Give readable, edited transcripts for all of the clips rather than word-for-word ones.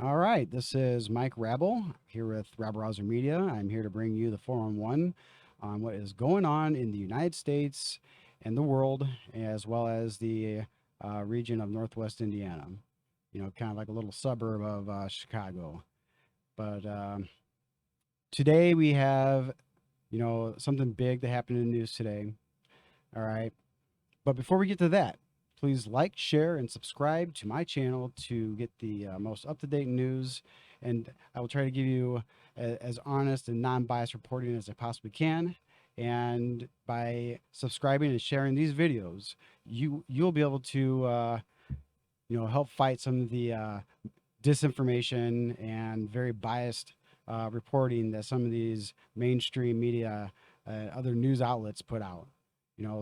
All right, this is Mike Rabel here with Rabble Rouser Media. I'm here to bring you the 411 on what is going on in the United States and the world, as well as the region of Northwest Indiana. You know, kind of like a little suburb of Chicago. But today we have, something big that happened in the news today. All right. But before we get to that, please like, share, and subscribe to my channel to get the most up to date news. And I will try to give you as honest and non biased reporting as I possibly can. And by subscribing and sharing these videos, you'll be able to help fight some of the disinformation and very biased reporting that some of these mainstream media, other news outlets put out.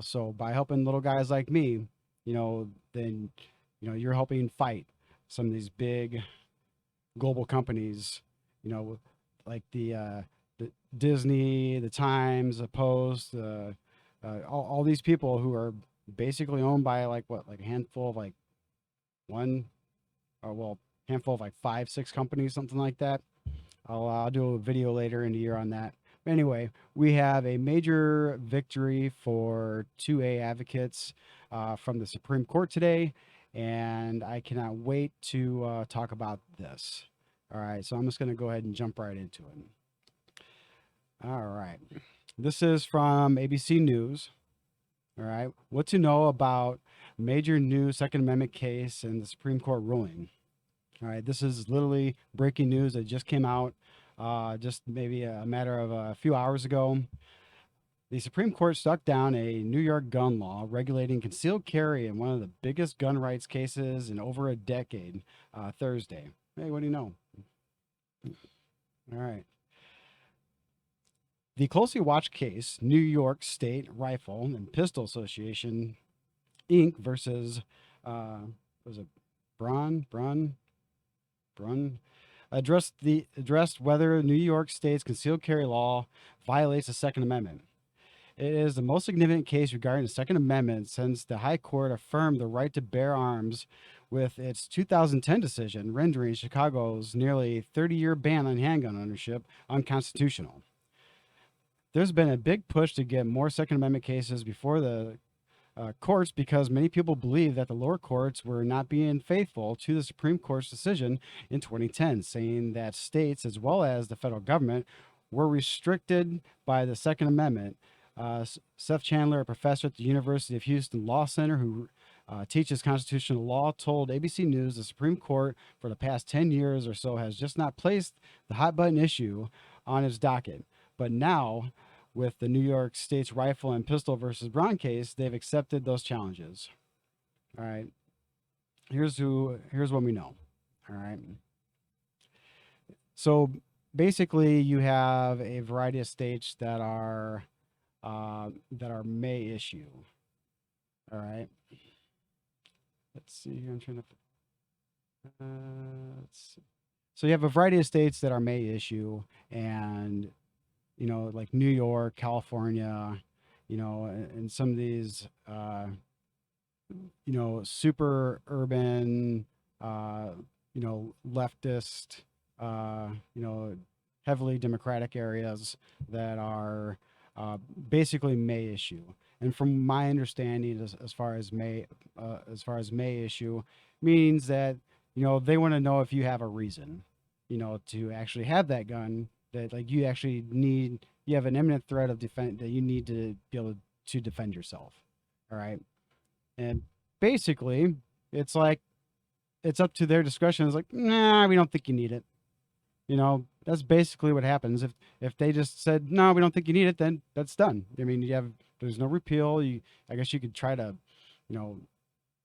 So by helping little guys like me, then you're helping fight some of these big global companies, you know, like the Disney, the Times, the Post, all these people who are basically owned by like a handful of like one or well handful of like five, six companies, something like that. I'll do a video later in the year on that. But anyway, we have a major victory for 2A advocates from the Supreme Court today, and I cannot wait to talk about this. All right, so I'm just going to go ahead and jump right into it. All right, this is from ABC News. All right, what to know about major new Second Amendment case and the Supreme Court ruling. All right, this is literally breaking news that just came out just maybe a matter of a few hours ago. The Supreme Court struck down a New York gun law regulating concealed carry in one of the biggest gun rights cases in over a decade Thursday. Hey, what do you know? All right. The closely watched case, New York State Rifle and Pistol Association, Inc. versus, was it Brun? Addressed whether New York State's concealed carry law violates the Second Amendment. It is the most significant case regarding the Second Amendment since the High Court affirmed the right to bear arms with its 2010 decision, rendering Chicago's nearly 30-year ban on handgun ownership unconstitutional. There's been a big push to get more Second Amendment cases before the courts because many people believe that the lower courts were not being faithful to the Supreme Court's decision in 2010, saying that states as well as the federal government were restricted by the Second Amendment. Seth Chandler, a professor at the University of Houston Law Center who teaches constitutional law, told ABC News the Supreme Court for the past 10 years or so has just not placed the hot button issue on its docket. But now, with the New York State's Rifle and Pistol versus Brown case, they've accepted those challenges. All right. Here's what we know. All right. So basically, you have a variety of states that are may issue. All right. Let's see here. I'm trying to. Let's see. So you have a variety of states that are may issue, and like New York, California, and some of these, super urban, leftist, heavily democratic areas that are basically may issue. And from my understanding, as far as may issue, means that they want to know if you have a reason, to actually have that gun. That like you have an imminent threat of defense that you need to be able to defend yourself. All right, and basically, it's like it's up to their discretion. It's like, nah, we don't think you need it. That's basically what happens. If they just said, no, we don't think you need it, then that's done. I mean, there's no repeal. I guess you could try to, you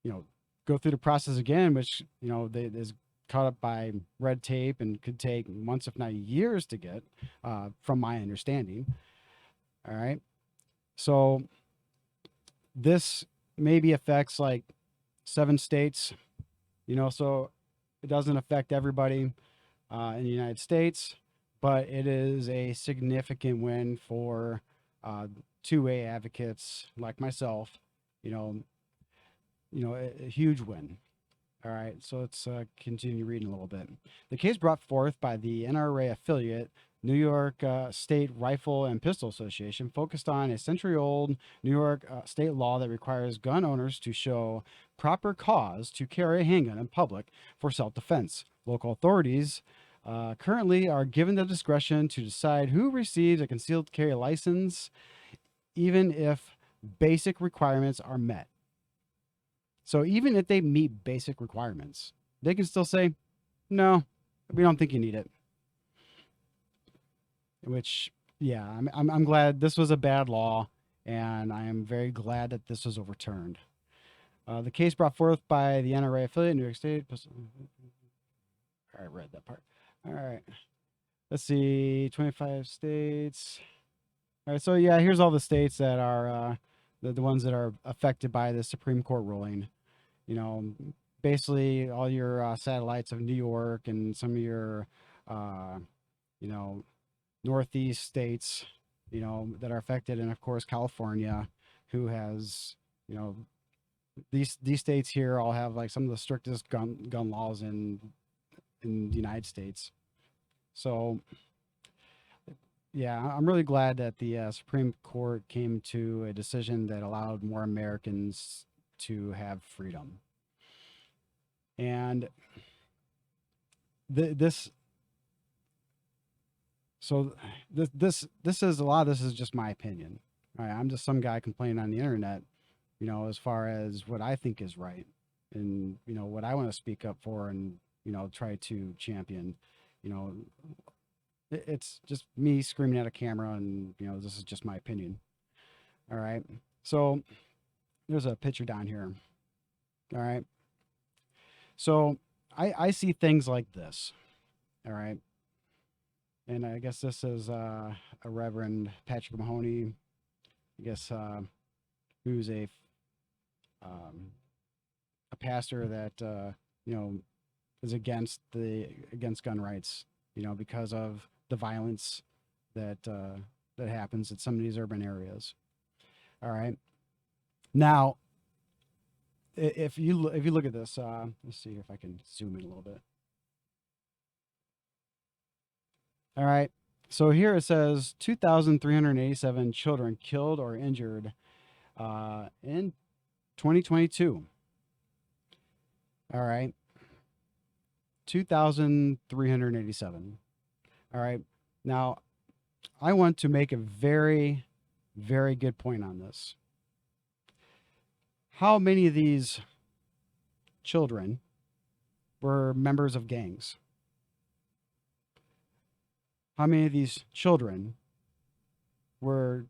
know, go through the process again, which, is caught up by red tape and could take months, if not years to get, from my understanding. All right. So this maybe affects like 7 states, so it doesn't affect everybody in the United States, but it is a significant win for 2A advocates like myself. A huge win. All right, so let's continue reading a little bit. The case brought forth by the NRA affiliate, New York State Rifle and Pistol Association, focused on a century old New York state law that requires gun owners to show proper cause to carry a handgun in public for self defense. Local authorities currently are given the discretion to decide who receives a concealed carry license, even if basic requirements are met. So even if they meet basic requirements, they can still say, no, we don't think you need it. Which, yeah, I'm glad this was a bad law, and I am very glad that this was overturned. The case brought forth by the NRA affiliate, New York State. I read that part. All right. Let's see, 25 states. All right, so yeah, here's all the states that are the ones that are affected by the Supreme Court ruling. You know, basically all your satellites of New York and some of your, you know, Northeast states, you know, that are affected, and of course California, who has, you know, these states here all have like some of the strictest gun laws in the United States. So yeah, I'm really glad that the Supreme Court came to a decision that allowed more Americans to have freedom. And this, so this is a lot of this is just my opinion. All right, I'm just some guy complaining on the internet, you know, as far as what I think is right, and you know what I want to speak up for, and you know try to champion. You know, it's just me screaming at a camera, and you know this is just my opinion. All right, so there's a picture down here. All right, so I see things like this. All right, and I guess this is a Reverend Patrick Mahoney. I guess who's um, a pastor that you know is against gun rights. You know, because of the violence that happens at some of these urban areas. All right. Now, if you look at this, let's see if I can zoom in a little bit. All right. So here it says 2,387 children killed or injured in 2022. All right. 2,387. All right. Now, I want to make a very, very good point on this. How many of these children were members of gangs? How many of these children were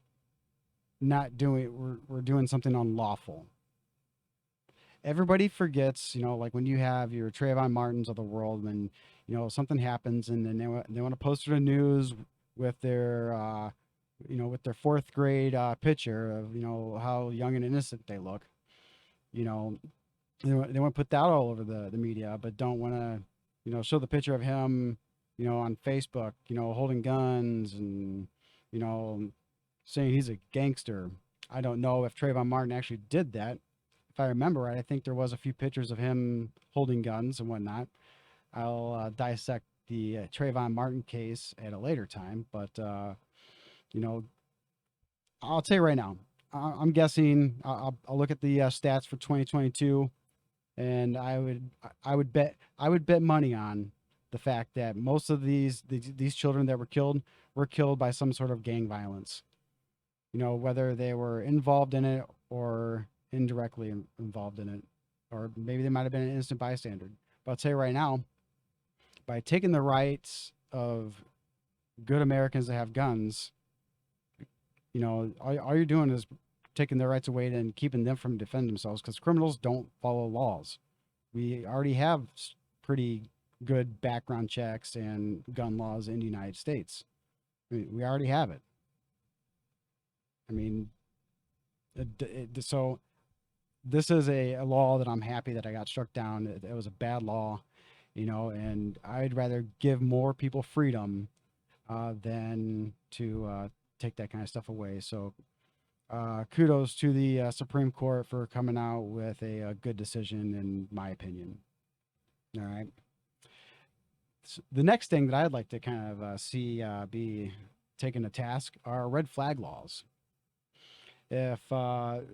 not doing were doing something unlawful? Everybody forgets, you know, like when you have your Trayvon Martins of the world, when you know something happens, and then they want to post it on the news with their, you know, with their fourth grade picture of you know how young and innocent they look. You know, they want to put that all over the media, but don't want to, you know, show the picture of him, you know, on Facebook, you know, holding guns and, you know, saying he's a gangster. I don't know if Trayvon Martin actually did that. If I remember right, I think there was a few pictures of him holding guns and whatnot. I'll dissect the Trayvon Martin case at a later time, but you know, I'll tell you right now. I'm guessing. I'll look at the stats for 2022, and I would bet money on the fact that most of these children that were killed by some sort of gang violence. You know, whether they were involved in it or indirectly involved in it, or maybe they might have been an innocent bystander. But I'll tell you right now, by taking the rights of good Americans that have guns, you know, all you're doing is taking their rights away and keeping them from defending themselves, because criminals don't follow laws. We already have pretty good background checks and gun laws in the United States. I mean, we already have it. I mean, so this is a law that I'm happy that I got struck down. It was a bad law, you know, and I'd rather give more people freedom than to take that kind of stuff away. So kudos to the Supreme Court for coming out with a good decision, in my opinion. All right. The next thing that I'd like to kind of see be taken to task are red flag laws. If for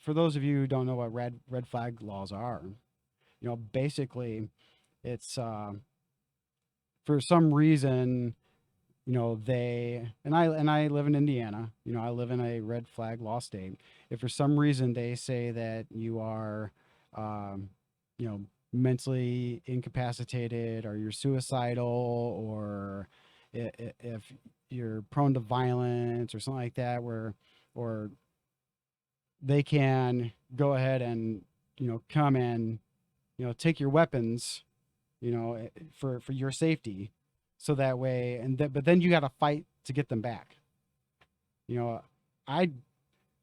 those of you who don't know what red flag laws are, basically it's for some reason, they and I live in Indiana. I live in a red flag law state. If for some reason they say that you are, um, you know, mentally incapacitated, or you're suicidal, or if you're prone to violence or something like that, where or they can go ahead and come and take your weapons, for your safety, so that way, but then you got to fight to get them back. you know I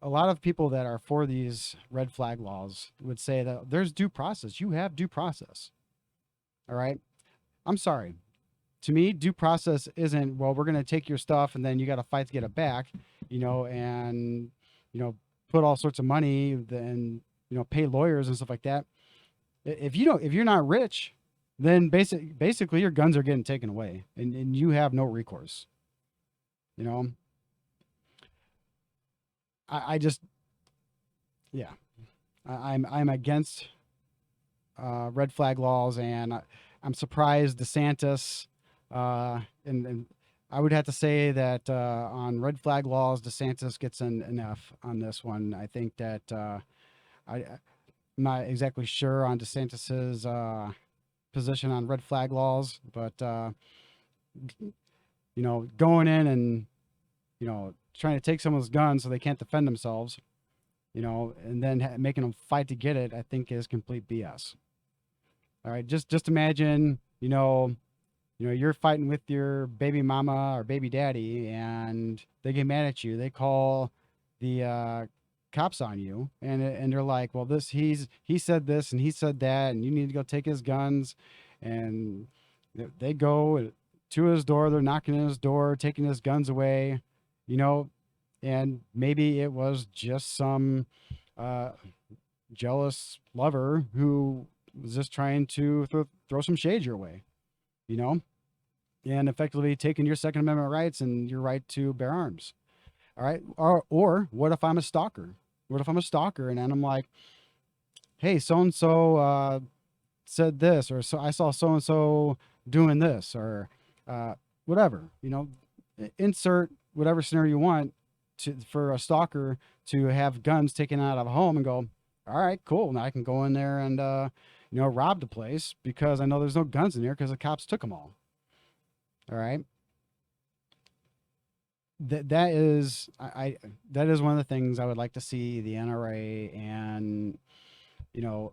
A lot of people that are for these red flag laws would say that there's due process. You have due process. All right. I'm sorry. To me, due process isn't, well, we're going to take your stuff and then you got to fight to get it back, and, put all sorts of money and, pay lawyers and stuff like that. If you're not rich, then basically your guns are getting taken away, and you have no recourse. You know, I just, yeah, I'm against red flag laws, and I'm surprised DeSantis, and I would have to say that on red flag laws, DeSantis gets an F on this one. I think that I'm not exactly sure on DeSantis's position on red flag laws, but going in and trying to take someone's gun so they can't defend themselves, and then making them fight to get it, I think is complete BS. All right, just imagine, you're fighting with your baby mama or baby daddy, and they get mad at you. They call the cops on you, and they're like, "Well, he said this and he said that, and you need to go take his guns." And they go to his door. They're knocking on his door, taking his guns away, you know, and maybe it was just some uh, jealous lover who was just trying to throw some shade your way, you know, and effectively taking your Second Amendment rights and your right to bear arms. All right. Or what if I'm a stalker? What if I'm a stalker and then I'm like, hey, so and so said this, or so I saw so and so doing this, or whatever, insert whatever scenario you want for a stalker to have guns taken out of a home and go, all right, cool. Now I can go in there and, rob the place because I know there's no guns in there because the cops took them all. All right. That is one of the things I would like to see the NRA and, the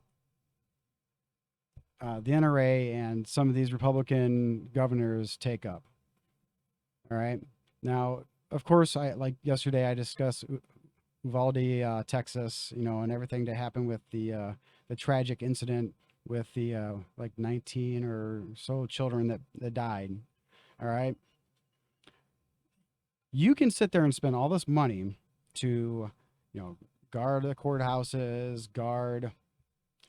NRA and some of these Republican governors take up. All right. Now, of course, like yesterday, I discussed Uvalde, Texas, and everything that happened with the tragic incident with the like 19 or so children that died. All right. You can sit there and spend all this money to, guard the courthouses, guard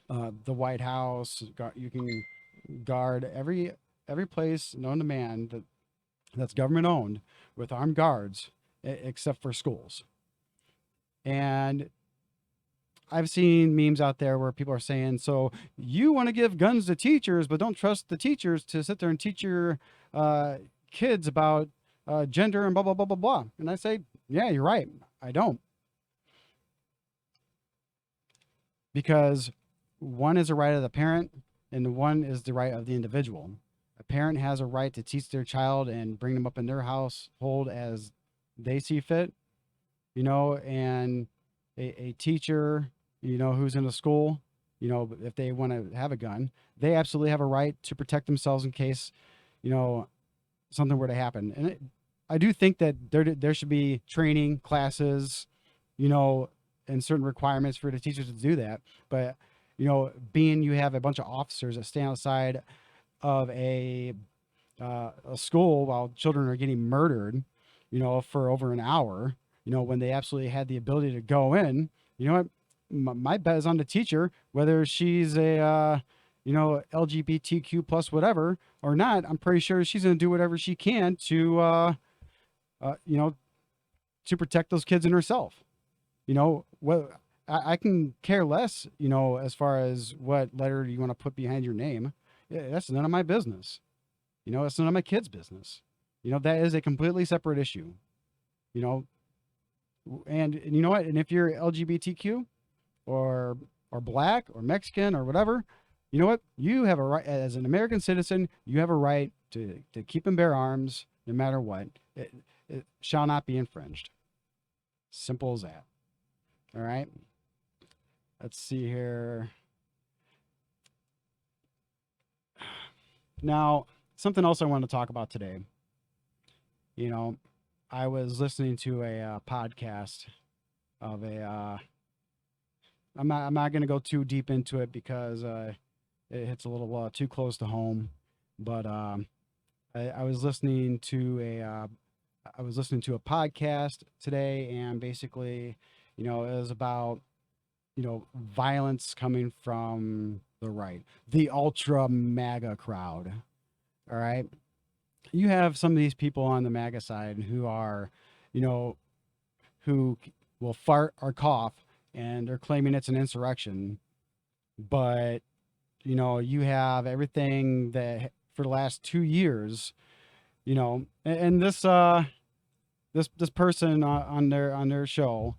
the White House. You can guard every place known to man that's government owned with armed guards, except for schools. And I've seen memes out there where people are saying, so you want to give guns to teachers, but don't trust the teachers to sit there and teach your kids about gender and blah, blah, blah, blah, blah. And I say, yeah, you're right. I don't. Because one is a right of the parent and one is the right of the individual. A parent has a right to teach their child and bring them up in their household as they see fit, and a teacher, who's in a school, if they want to have a gun, they absolutely have a right to protect themselves in case, something were to happen. And I do think that there should be training classes, and certain requirements for the teachers to do that. But, being you have a bunch of officers that stand outside of a school while children are getting murdered, for over an hour, when they absolutely had the ability to go in, what? My bet is on the teacher, whether she's a LGBTQ plus whatever or not, I'm pretty sure she's going to do whatever she can to, you know, to protect those kids and herself. What I can care less, as far as what letter you want to put behind your name. Yeah, that's none of my business. It's none of my kids' business. That is a completely separate issue. You know, and you know what? And if you're LGBTQ or black or Mexican or whatever, you know what? You have a right as an American citizen. You have a right to keep and bear arms, no matter what. It shall not be infringed. Simple as that. All right. Let's see here. Now, something else I want to talk about today. I was listening to a podcast of a. I'm not going to go too deep into it because it hits a little too close to home. But I was listening to a podcast today, and basically, it was about violence coming from the right, the ultra MAGA crowd. All right, you have some of these people on the MAGA side who are, who will fart or cough, and they're claiming it's an insurrection, but you have everything that for the last 2 years, and this person on their show,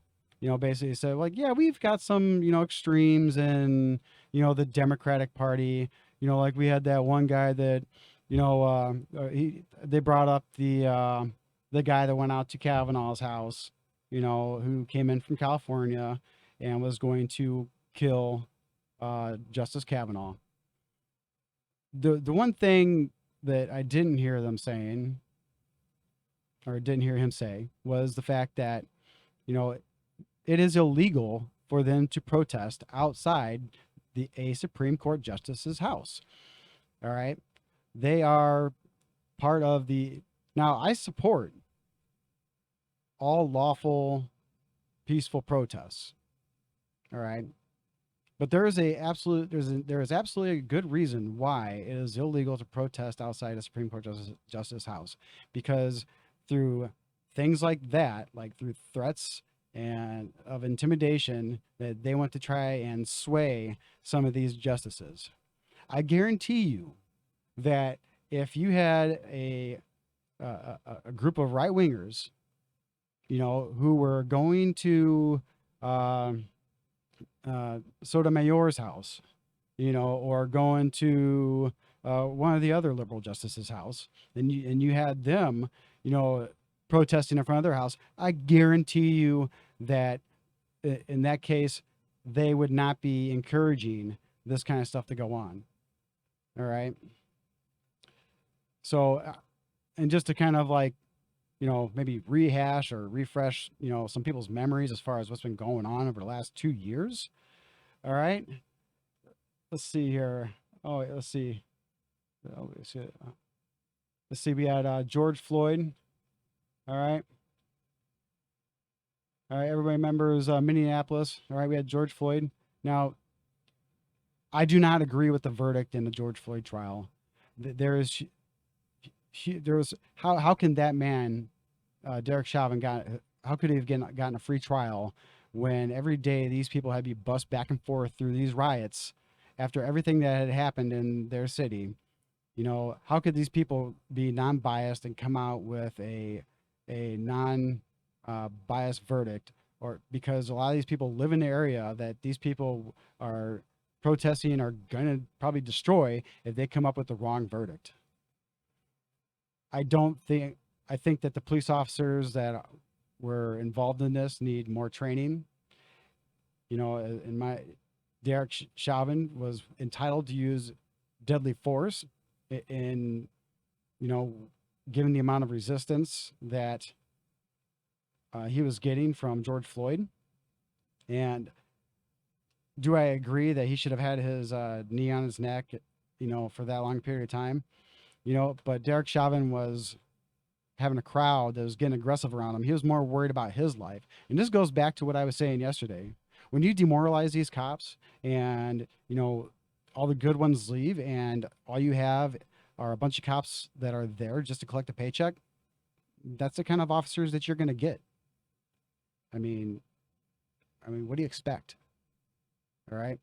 basically said like, yeah, we've got some extremes in the Democratic Party. Like we had that one guy that they brought up the guy that went out to Kavanaugh's house, who came in from California and was going to kill Justice Kavanaugh. The one thing that I didn't hear them saying, or didn't hear him say, was the fact that it is illegal for them to protest outside a Supreme Court justice's house. All right, they are part of the. Now, I support all lawful, peaceful protests. All right, but there is absolutely a good reason why it is illegal to protest outside a Supreme Court justice house, because through things like that, like through threats and of intimidation, that they want to try and sway some of these justices. I guarantee you that if you had a group of right wingers, who were going to Sotomayor's house, or going to one of the other liberal justices' house, and you had them, protesting in front of their house, I guarantee you that in that case, they would not be encouraging this kind of stuff to go on. All right. So, and just to kind of like, maybe rehash or refresh, some people's memories as far as what's been going on over the last 2 years. All right. Let's see here. Oh, let's see. Let's see. We had George Floyd. All right. All right. Everybody remembers Minneapolis. All right. We had George Floyd. Now, I do not agree with the verdict in the George Floyd trial. There was how can that man, Derek Chauvin, how could he have gotten a free trial when every day these people had to be bussed back and forth through these riots after everything that had happened in their city? How could these people be non-biased and come out with a non-biased verdict? Or because a lot of these people live in the area that these people are protesting are going to probably destroy if they come up with the wrong verdict. I think that the police officers that were involved in this need more training. Derek Chauvin was entitled to use deadly force in, given the amount of resistance that he was getting from George Floyd. And do I agree that he should have had his knee on his neck, for that long period of time? But Derek Chauvin was having a crowd that was getting aggressive around him. He was more worried about his life. And this goes back to what I was saying yesterday. When you demoralize these cops and, all the good ones leave, and all you have are a bunch of cops that are there just to collect a paycheck, that's the kind of officers that you're going to get. I mean, what do you expect? All right.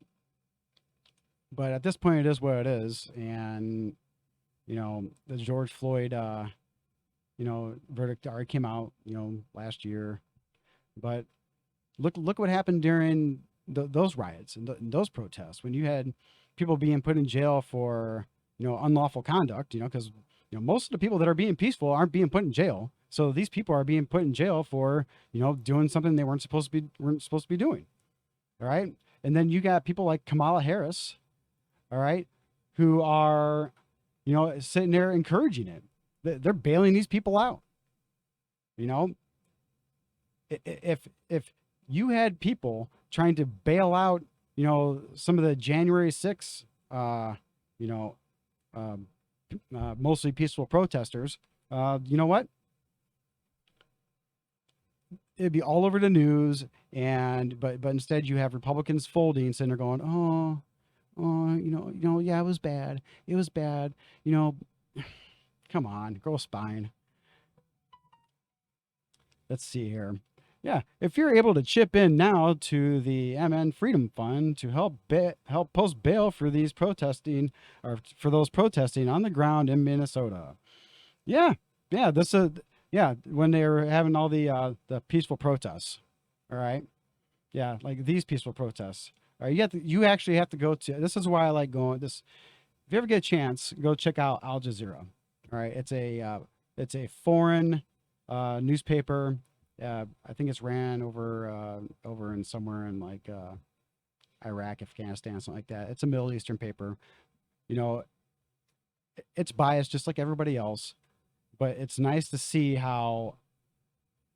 But at this point, it is what it is. And, the George Floyd, verdict already came out, last year. But look what happened during those riots and those protests when you had people being put in jail for, unlawful conduct, because, most of the people that are being peaceful aren't being put in jail. So these people are being put in jail for, doing something they weren't supposed to be doing. All right. And then you got people like Kamala Harris, all right, who are, sitting there encouraging it. They're bailing these people out. If you had people trying to bail out, some of the January 6th, mostly peaceful protesters, you know what? It'd be all over the news, but instead you have Republicans folding, sitting there going, yeah, it was bad. It was bad. Come on, grow a spine. Let's see here. Yeah, if you're able to chip in now to the MN Freedom Fund to help post bail for these protesting, or for those protesting on the ground in Minnesota. Yeah, when they were having all the peaceful protests. All right. Yeah, like these peaceful protests. All right, you actually have to go to, this is why I like going this. If you ever get a chance, go check out Al Jazeera. All right, it's a foreign newspaper. I think it's ran over in somewhere in like Iraq, Afghanistan, something like that. It's a Middle Eastern paper. It's biased just like everybody else, but it's nice to see how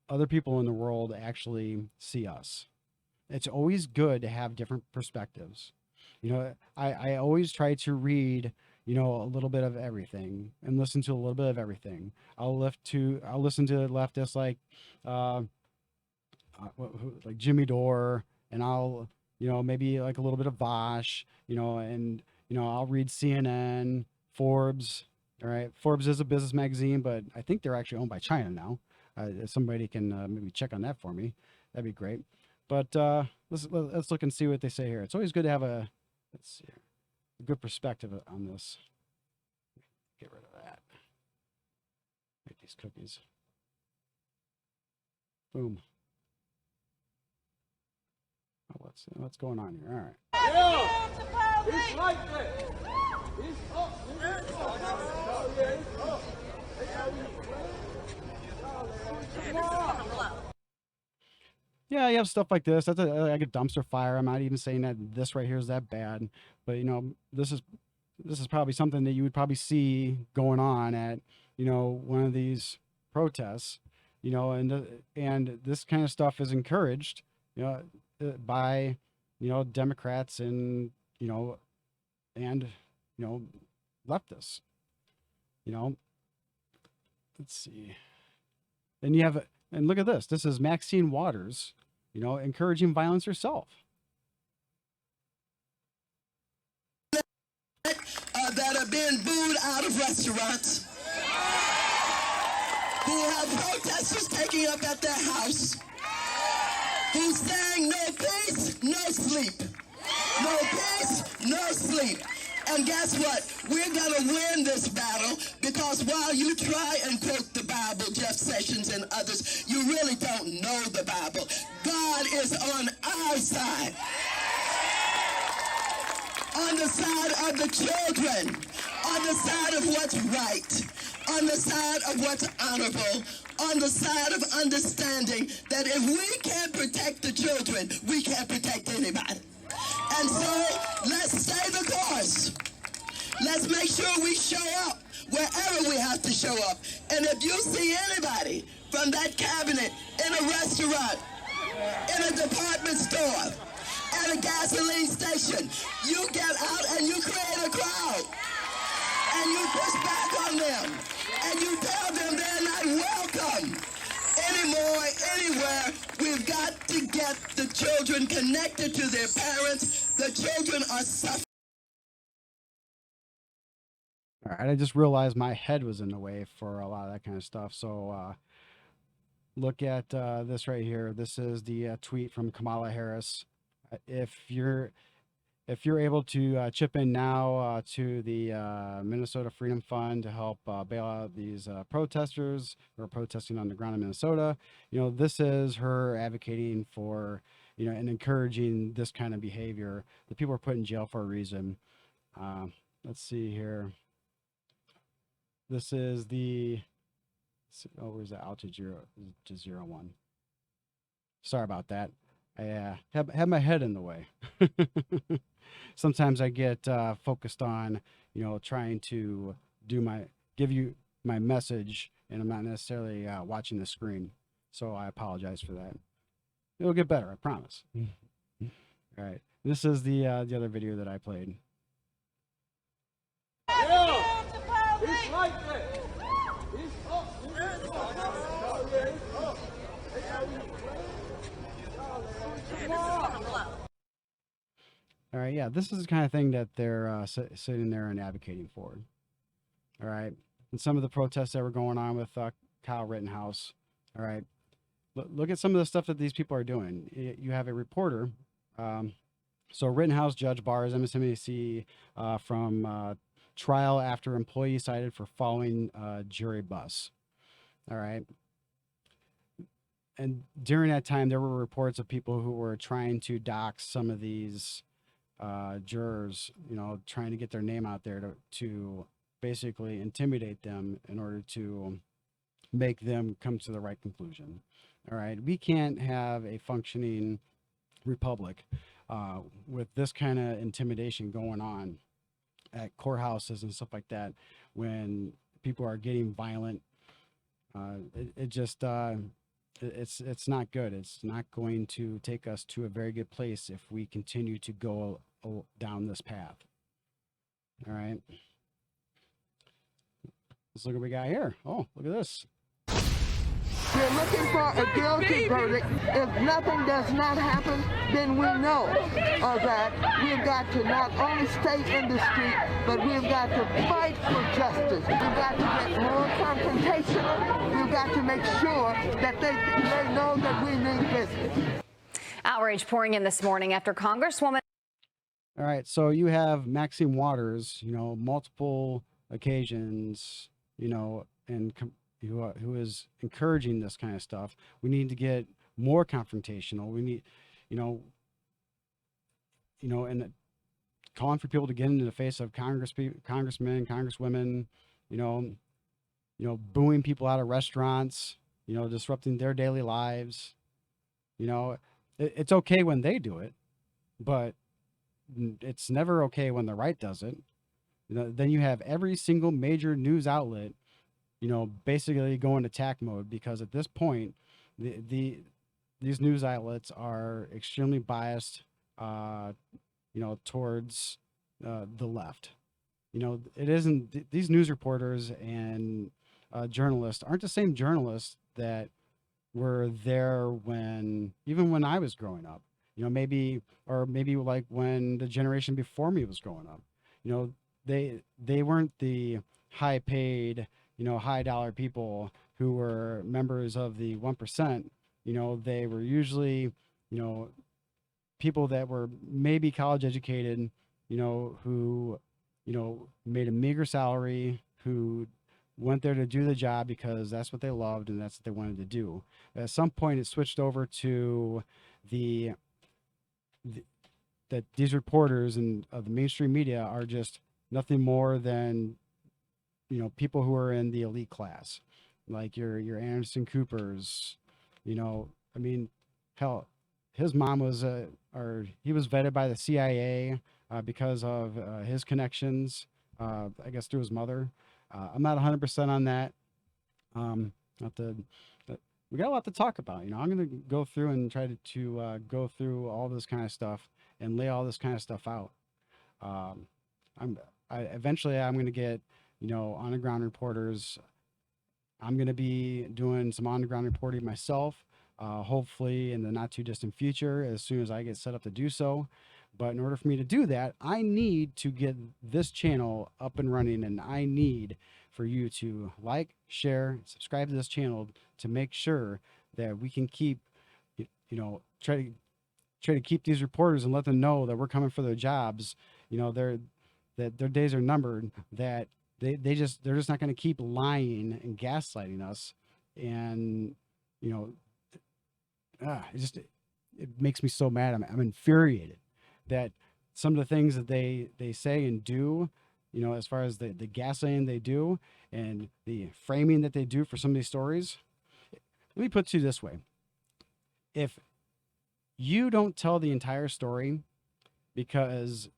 other people in the world actually see us. It's always good to have different perspectives. I always try to read, a little bit of everything and listen to a little bit of everything. I'll listen to leftists like Jimmy Dore, and I'll, maybe like a little bit of Vosh, and, I'll read CNN, Forbes. All right. Forbes is a business magazine, but I think they're actually owned by China now. If somebody can maybe check on that for me, that'd be great. But let's look and see what they say here. It's always good to have a good perspective on this. Get rid of that. Make these cookies. Boom. Oh, what's going on here? All right. Yeah, it's like that. It's up. Yeah, you have stuff like this. That's like a dumpster fire. I'm not even saying that this right here is that bad, but this is probably something that you would probably see going on at one of these protests, and this kind of stuff is encouraged, by Democrats and leftists. Let's see, and look at this. This is Maxine Waters, encouraging violence herself. That are being booed out of restaurants, who have protesters taking up at their house, who's saying no peace, no sleep. No peace, no sleep. And guess what? We're going to win this battle, because while you try and quote the Bible, Jeff Sessions and others, you really don't know the Bible. God is on our side. On the side of the children, on the side of what's right, on the side of what's honorable, on the side of understanding that if we can't protect the children, we can't protect anybody. And so let's stay the course. Let's make sure we show up wherever we have to show up. And if you see anybody from that cabinet in a restaurant, in a department store, at a gasoline station, you get out and you create a crowd. And you push back on them. And you tell them they're not welcome anymore, anywhere. We've got to get the children connected to their parents. The children are suffering. All right, I just realized my head was in the way for a lot of that kind of stuff. So look at this right here. This is the tweet from Kamala Harris. If you're able to chip in now to the Minnesota Freedom Fund to help bail out these protesters who are protesting on the ground in Minnesota, this is her advocating for, and encouraging this kind of behavior. The people are put in jail for a reason. Let's see here. This is the, oh, where's the out to 01? Sorry about that. I have my head in the way. Sometimes I get focused on, trying to give you my message, and I'm not necessarily watching the screen. So I apologize for that. It'll get better, I promise. All right. This is the other video that I played. Yeah, it's like that. All right, yeah, this is the kind of thing that they're sitting there and advocating for. All right, and some of the protests that were going on with Kyle Rittenhouse. All right, look at some of the stuff that these people are doing. You have a reporter. So Rittenhouse judge bars MSNBC from trial after employee cited for following jury bus. All right. And during that time, there were reports of people who were trying to dox some of these jurors, trying to get their name out there to basically intimidate them in order to make them come to the right conclusion. All right. We can't have a functioning republic with this kind of intimidation going on at courthouses and stuff like that when people are getting violent. It's not good. It's not going to take us to a very good place if we continue to go down this path. All right. Let's look at what we got here. Oh, look at this. We're looking for a guilty verdict. If nothing does not happen, then we know that we've got to not only stay in the street, but we've got to fight for justice. We've got to get more confrontational. We've got to make sure that they know that we mean business. Outrage pouring in this morning after Congresswoman. All right, so you have Maxine Waters, multiple occasions, and who is encouraging this kind of stuff. We need to get more confrontational. We need, and calling for people to get into the face of congressmen, congresswomen, booing people out of restaurants, disrupting their daily lives. It's okay when they do it, but it's never okay when the right does it. Then you have every single major news outlet basically go in attack mode, because at this point, these news outlets are extremely biased, towards the left. It isn't, these news reporters and journalists aren't the same journalists that were there even when I was growing up. Maybe like when the generation before me was growing up. They weren't the high paid, high dollar people who were members of the 1%. They were usually, people that were maybe college educated, who, made a meager salary, who went there to do the job because that's what they loved and that's what they wanted to do. At some point, it switched over to that these reporters and the mainstream media are just nothing more than people who are in the elite class, like your Anderson Coopers. Hell, his mom was he was vetted by the CIA because of his connections, I guess through his mother. I'm not 100% on that. We got a lot to talk about. I'm going to go through and try to go through all this kind of stuff and lay all this kind of stuff out. Eventually I'm going to get on the ground reporters. I'm going to be doing some on the ground reporting myself, hopefully in the not too distant future, as soon as I get set up to do so. But in order for me to do that, I need to get this channel up and running, and I need for you to like, share, subscribe to this channel to make sure that we can keep, try to keep these reporters and let them know that we're coming for their jobs. That their days are numbered, that they're just not going to keep lying and gaslighting us. And, it makes me so mad. I'm infuriated that some of the things that they say and do, as far as the gaslighting they do and the framing that they do for some of these stories. Let me put it to you this way. If you don't tell the entire story because,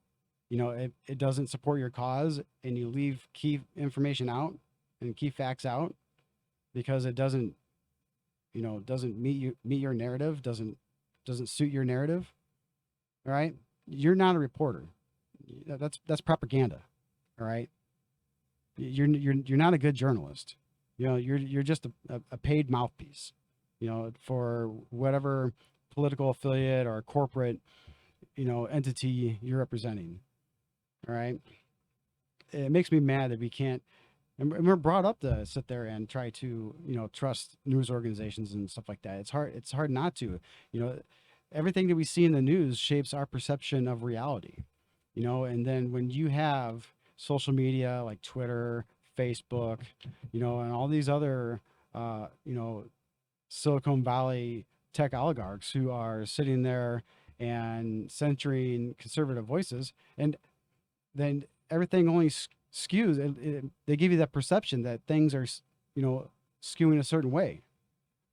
it doesn't support your cause, and you leave key information out and key facts out because it doesn't meet your narrative, doesn't suit your narrative. All right. You're not a reporter. That's propaganda. All right. You're not a good journalist. You're just a paid mouthpiece, for whatever political affiliate or corporate, entity you're representing. All right. It makes me mad that we can't, and we're brought up to sit there and try to, trust news organizations and stuff like that. It's hard not to. Everything that we see in the news shapes our perception of reality, and then when you have social media like Twitter, Facebook, and all these other, Silicon Valley tech oligarchs who are sitting there and censoring conservative voices, and then everything only skews. They give you that perception that things are, skewing a certain way.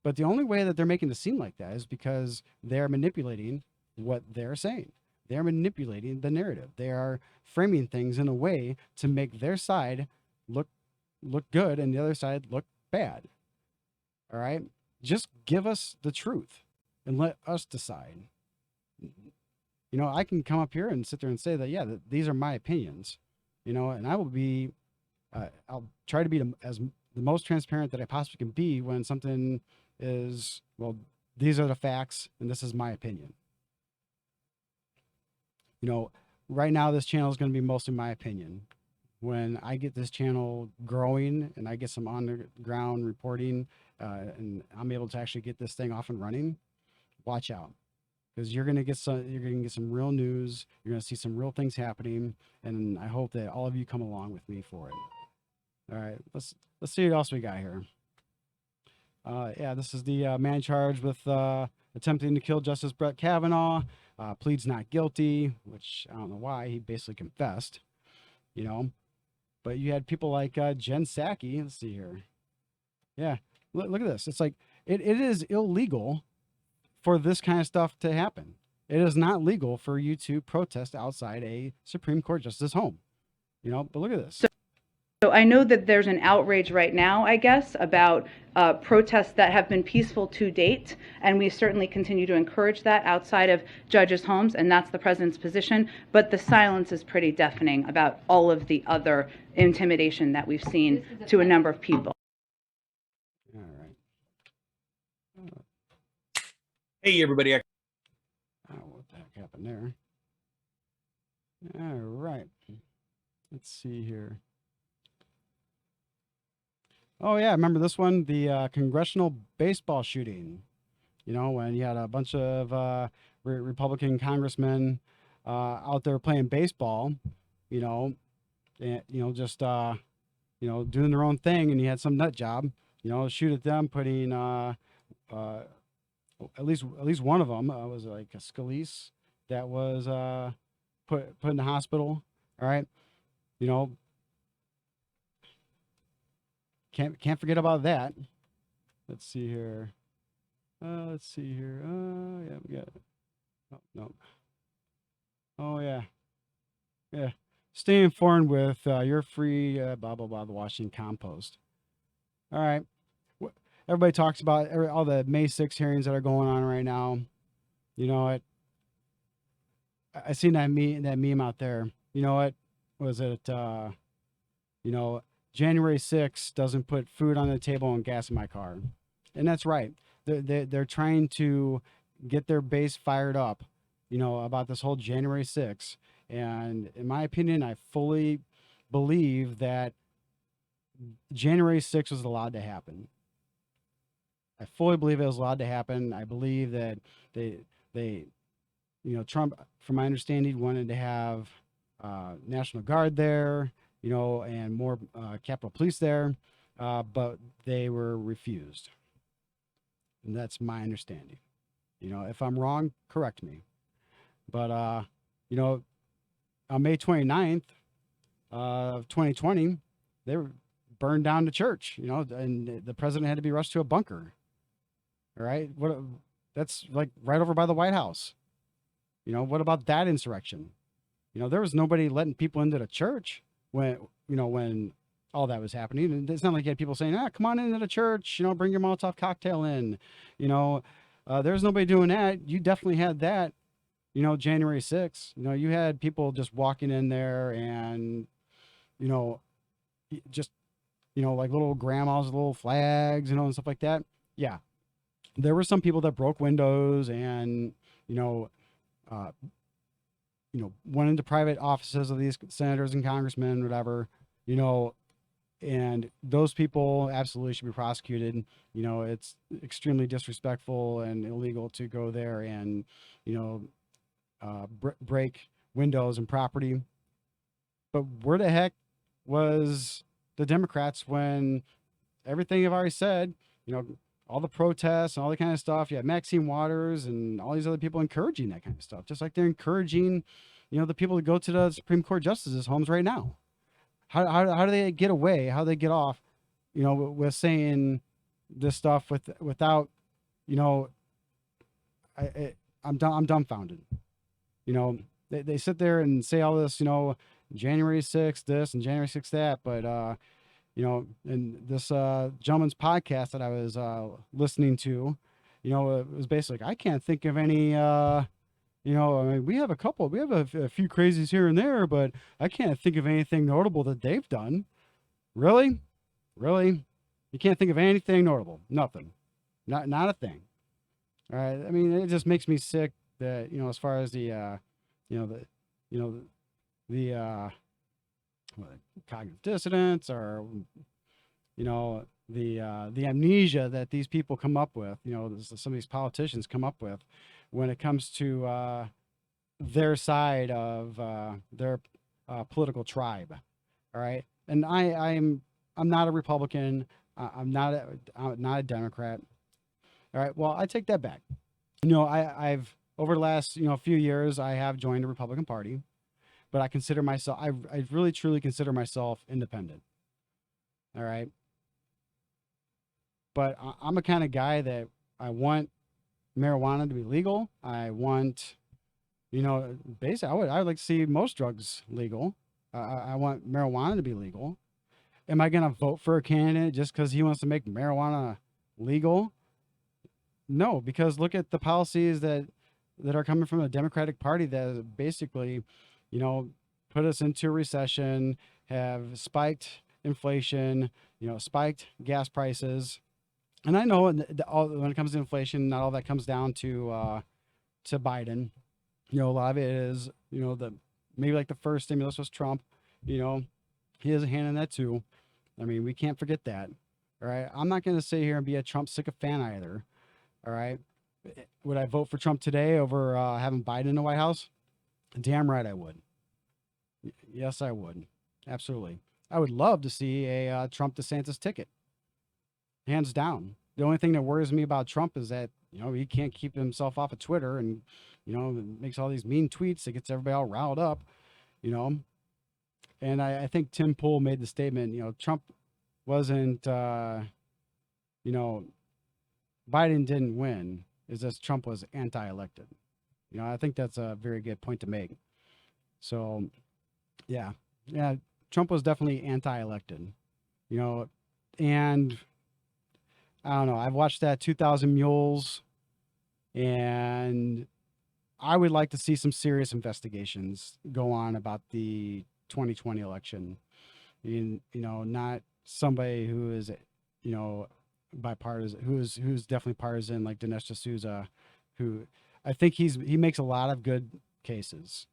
But the only way that they're making it seem like that is because they're manipulating what they're saying. They're manipulating the narrative. They are framing things in a way to make their side look good and the other side look bad. All right? Just give us the truth and let us decide. I can come up here and sit there and say that, these are my opinions, and I will be, I'll try to be the most transparent that I possibly can be when something is, well, these are the facts and this is my opinion. Right now this channel is going to be mostly my opinion. When I get this channel growing and I get some on the ground reporting, and I'm able to actually get this thing off and running, watch out, because you're going to get some real news. You're going to see some real things happening, and I hope that all of you come along with me for it. All right, let's see what else we got here. This is the man charged with attempting to kill Justice Brett Kavanaugh. Pleads not guilty, which I don't know why. He basically confessed, But you had people like Jen Psaki. Let's see here. Yeah, look at this. It's like it is illegal for this kind of stuff to happen. It is not legal for you to protest outside a Supreme Court justice's home. But look at this. So I know that there's an outrage right now, I guess, about protests that have been peaceful to date, and we certainly continue to encourage that outside of judges' homes, and that's the president's position. But the silence is pretty deafening about all of the other intimidation that we've seen to a number of people. All right. Hey, everybody. Oh, what the heck happened there? All right. Let's see here. Oh, yeah. Remember this one? The congressional baseball shooting. When you had a bunch of Republican congressmen out there playing baseball, and, just, doing their own thing, and you had some nut job, shoot at them, putting at least one of them was like a Scalise that was put in the hospital. All right. Can't forget about that. Let's see here. Oh, yeah, we got. Oh, no. Oh, yeah. Yeah. Stay informed with your free blah blah blah, the Washington Compost. All right. Everybody talks about all the May 6 hearings that are going on right now. I seen that meme out there. What was it? January 6th doesn't put food on the table and gas in my car. And that's right. they're trying to get their base fired up, about this whole January 6th. And in my opinion, I fully believe that January 6th was allowed to happen. I fully believe it was allowed to happen. I believe that they Trump, from my understanding, wanted to have National Guard there, and more Capitol Police there, but they were refused. And that's my understanding. If I'm wrong, correct me. But, on May 29th of 2020, they were burned down the church, and the president had to be rushed to a bunker. All right. That's like right over by the White House. What about that insurrection? There was nobody letting people into the church when all that was happening. And it's not like you had people saying, come on into the church, bring your Molotov cocktail in, there's nobody doing that. You definitely had that, January 6th, you had people just walking in there and, just, like little grandmas, with little flags, and stuff like that. Yeah. There were some people that broke windows and, went into private offices of these senators and congressmen, whatever, and those people absolutely should be prosecuted. It's extremely disrespectful and illegal to go there and, break windows and property. But where the heck was the Democrats when everything I've already said, all the protests and all that kind of stuff? You had Maxine Waters and all these other people encouraging that kind of stuff, just like they're encouraging, the people to go to the Supreme Court justices' homes right now. How do they get away? How do they get off, with saying this stuff without, I'm dumbfounded. They sit there and say all this, January 6th this and January 6th that, but and this gentleman's podcast that I was listening to, it was basically like, I can't think of any, I mean, we have a few crazies here and there, but I can't think of anything notable that they've done. Really? You can't think of anything notable? Nothing. Not a thing. All right. I mean, it just makes me sick that, as far as the cognitive dissonance, or the amnesia that these people come up with, some of these politicians come up with when it comes to their side of their political tribe. All right. And I'm not a Republican. I'm not a Democrat. All right. Well, I take that back. I've over the last few years, I have joined the Republican Party, but I consider myself, I really truly consider myself independent. All right. But I'm a kind of guy that I want marijuana to be legal. I want, basically, I would like to see most drugs legal. I want marijuana to be legal. Am I going to vote for a candidate just because he wants to make marijuana legal? No, because look at the policies that are coming from the Democratic Party that basically, put us into a recession, have spiked inflation, spiked gas prices. And I know when it comes to inflation, not all that comes down to Biden. A lot of it is, maybe like the first stimulus was Trump. He has a hand in that too. I mean, we can't forget that. All right. I'm not going to sit here and be a Trump sycophant either. All right. Would I vote for Trump today over having Biden in the White House? Damn right I would. Yes, I would. Absolutely. I would love to see a Trump DeSantis ticket. Hands down. The only thing that worries me about Trump is that, he can't keep himself off of Twitter and, makes all these mean tweets that gets everybody all riled up, And I think Tim Pool made the statement, Trump wasn't, Biden didn't win. It's just Trump was anti-elected. I think that's a very good point to make. So, yeah, Trump was definitely anti-elected, and I don't know. I've watched that 2,000 Mules, and I would like to see some serious investigations go on about the 2020 election. Not somebody who is, bipartisan, who's definitely partisan, like Dinesh D'Souza, who I think he makes a lot of good cases.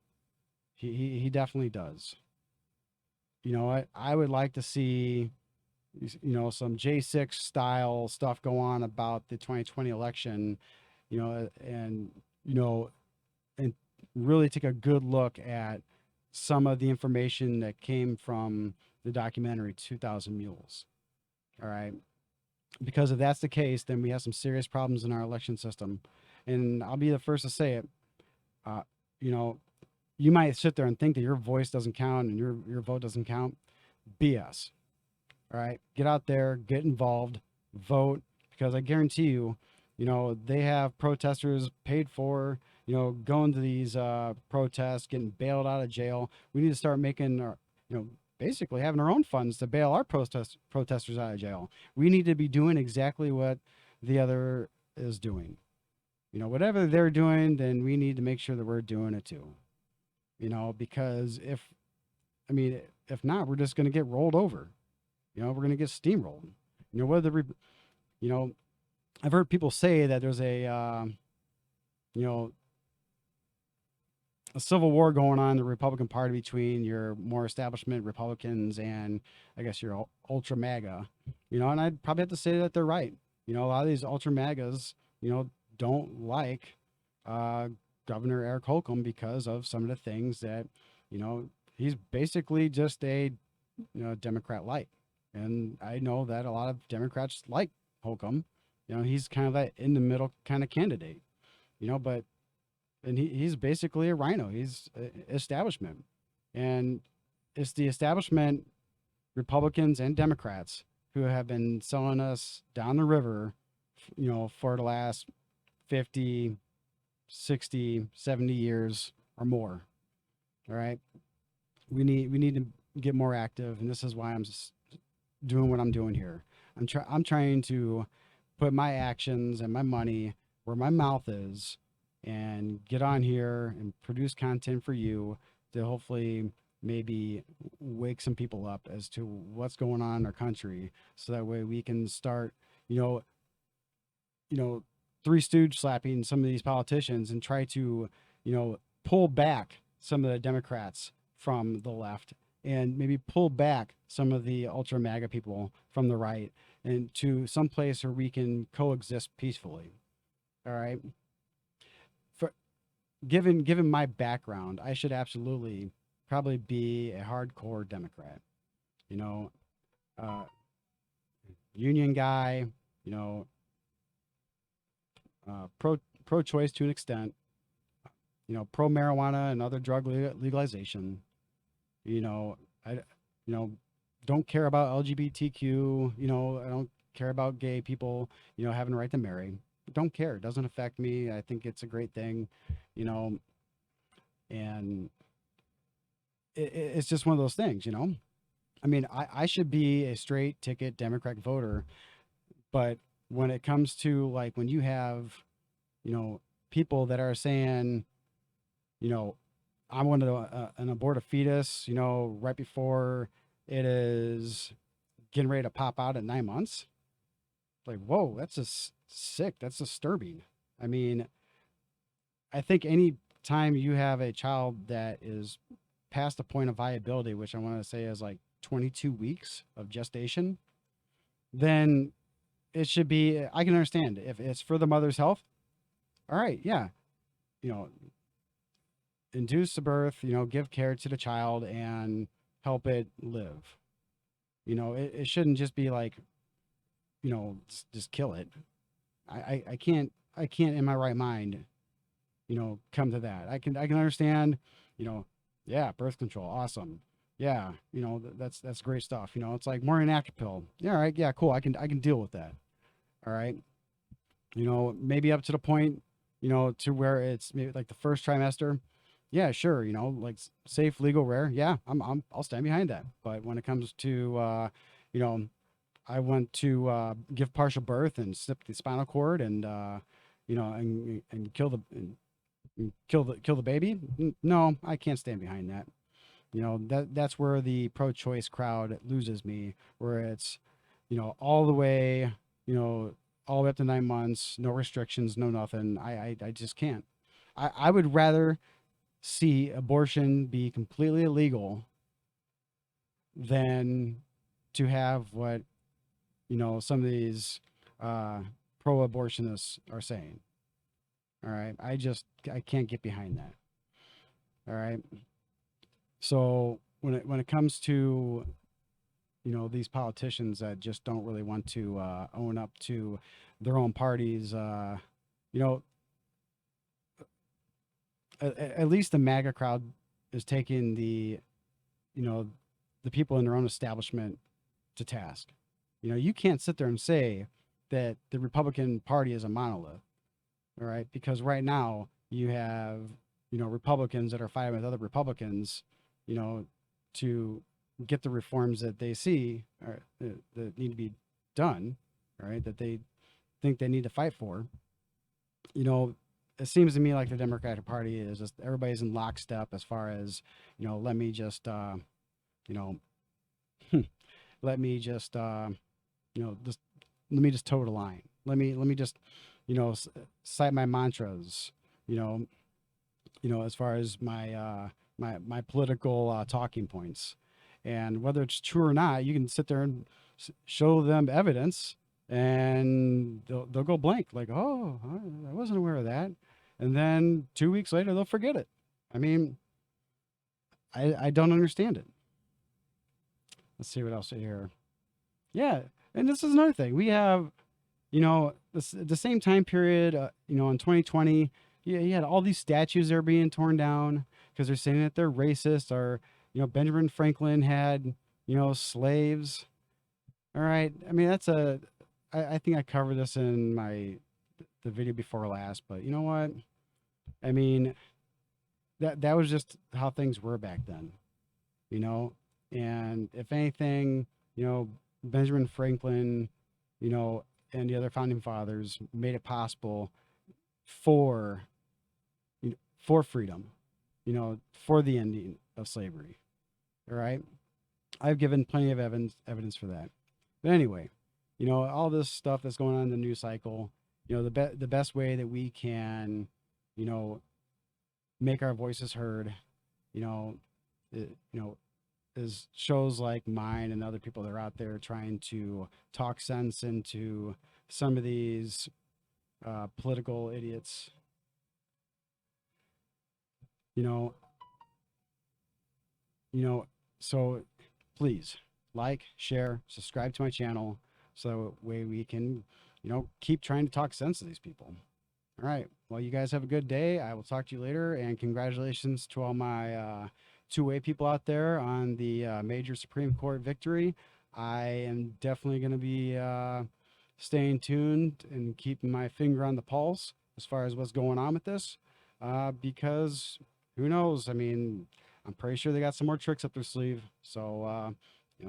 He definitely does. You know, I would like to see, some J6 style stuff go on about the 2020 election, and and really take a good look at some of the information that came from the documentary 2000 Mules. All right. Because if that's the case, then we have some serious problems in our election system. And I'll be the first to say it. You know, you might sit there and think that your voice doesn't count and your vote doesn't count. BS. All right. Get out there, get involved, vote, because I guarantee you, they have protesters paid for, going to these protests, getting bailed out of jail. We need to start making our, basically having our own funds to bail our protesters out of jail. We need to be doing exactly what the other is doing. Whatever they're doing, then we need to make sure that we're doing it too. Because if not, we're just going to get rolled over. We're going to get steamrolled. I've heard people say that there's a civil war going on in the Republican Party between your more establishment Republicans and I guess your ultra MAGA, and I'd probably have to say that they're right. A lot of these ultra MAGAs, don't like Governor Eric Holcomb because of some of the things that, he's basically just a, Democrat light. And I know that a lot of Democrats like Holcomb. He's kind of that in the middle kind of candidate, and he's basically a rhino. He's establishment. And it's the establishment, Republicans and Democrats, who have been selling us down the river, for the last 50, 60, 70 years or more. All right. We need to get more active. And this is why I'm just doing what I'm doing here. I'm trying to put my actions and my money where my mouth is and get on here and produce content for you to hopefully maybe wake some people up as to what's going on in our country. So that way we can start, three stooge slapping some of these politicians and try to, pull back some of the Democrats from the left and maybe pull back some of the ultra MAGA people from the right and to some place where we can coexist peacefully. All right. Given my background, I should absolutely probably be a hardcore Democrat, union guy, pro-choice to an extent, pro marijuana and other drug legalization, I don't care about LGBTQ, I don't care about gay people, having the right to marry. Don't care. It doesn't affect me. I think it's a great thing, and it's just one of those things, I should be a straight ticket Democratic voter, but when it comes to like, when you have, people that are saying, I wanted an abort a fetus, right before it is getting ready to pop out at 9 months. Like, whoa, that's just sick. That's disturbing. I think any time you have a child that is past the point of viability, which I want to say is like 22 weeks of gestation, then it should be, I can understand if it's for the mother's health. All right. Yeah. Induce the birth, give care to the child and help it live. It shouldn't just be like, just kill it. I can't in my right mind, come to that. I can understand, yeah, birth control. Awesome. Yeah. That's great stuff. It's like morning after pill. Yeah. All right. Yeah, cool. I can deal with that. All right. Maybe up to the point, to where it's maybe like the first trimester. Yeah, sure. Like safe, legal, rare. Yeah, I'll stand behind that. But when it comes to, I want to give partial birth and snip the spinal cord and, and kill the baby. No, I can't stand behind that. That's where the pro-choice crowd loses me, where it's, all the way all the way up to 9 months, no restrictions, no nothing. I just can't. I would rather see abortion be completely illegal than to have what, some of these pro-abortionists are saying. All right. I can't get behind that. All right. So when it comes to, these politicians that just don't really want to own up to their own parties, at least the MAGA crowd is taking the people in their own establishment to task. You can't sit there and say that the Republican Party is a monolith, all right? Because right now you have, Republicans that are fighting with other Republicans, to get the reforms that they see or that need to be done, all right, that they think they need to fight for. It seems to me like the Democratic Party is just everybody's in lockstep as far as, let me just, let me just, just let me just toe the line. Let me just, cite my mantras, as far as my my political talking points, and whether it's true or not, you can sit there and show them evidence, and they'll go blank, like, oh, I wasn't aware of that, and then 2 weeks later they'll forget it. I mean, I don't understand it. Let's see what else here. Yeah, and this is another thing. We have, the same time period, in 2020, you had all these statues that are being torn down because they're saying that they're racist, or, Benjamin Franklin had, slaves. All right. I mean, I think I covered this in the video before last, but you know what? I mean, that was just how things were back then, and if anything, Benjamin Franklin, and the other founding fathers made it possible for freedom, for the ending of slavery. All right. I've given plenty of evidence for that. But anyway, all this stuff that's going on in the news cycle, the best way that we can, make our voices heard, is shows like mine and other people that are out there trying to talk sense into some of these political idiots. So please like, share, subscribe to my channel, so that way we can, keep trying to talk sense to these people. All right. Well, you guys have a good day. I will talk to you later, and congratulations to all my two-way people out there on the major Supreme Court victory. I am definitely going to be staying tuned and keeping my finger on the pulse as far as what's going on with this, because who knows? I mean, I'm pretty sure they got some more tricks up their sleeve. So,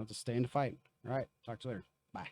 just stay in the fight. All right. Talk to you later. Bye.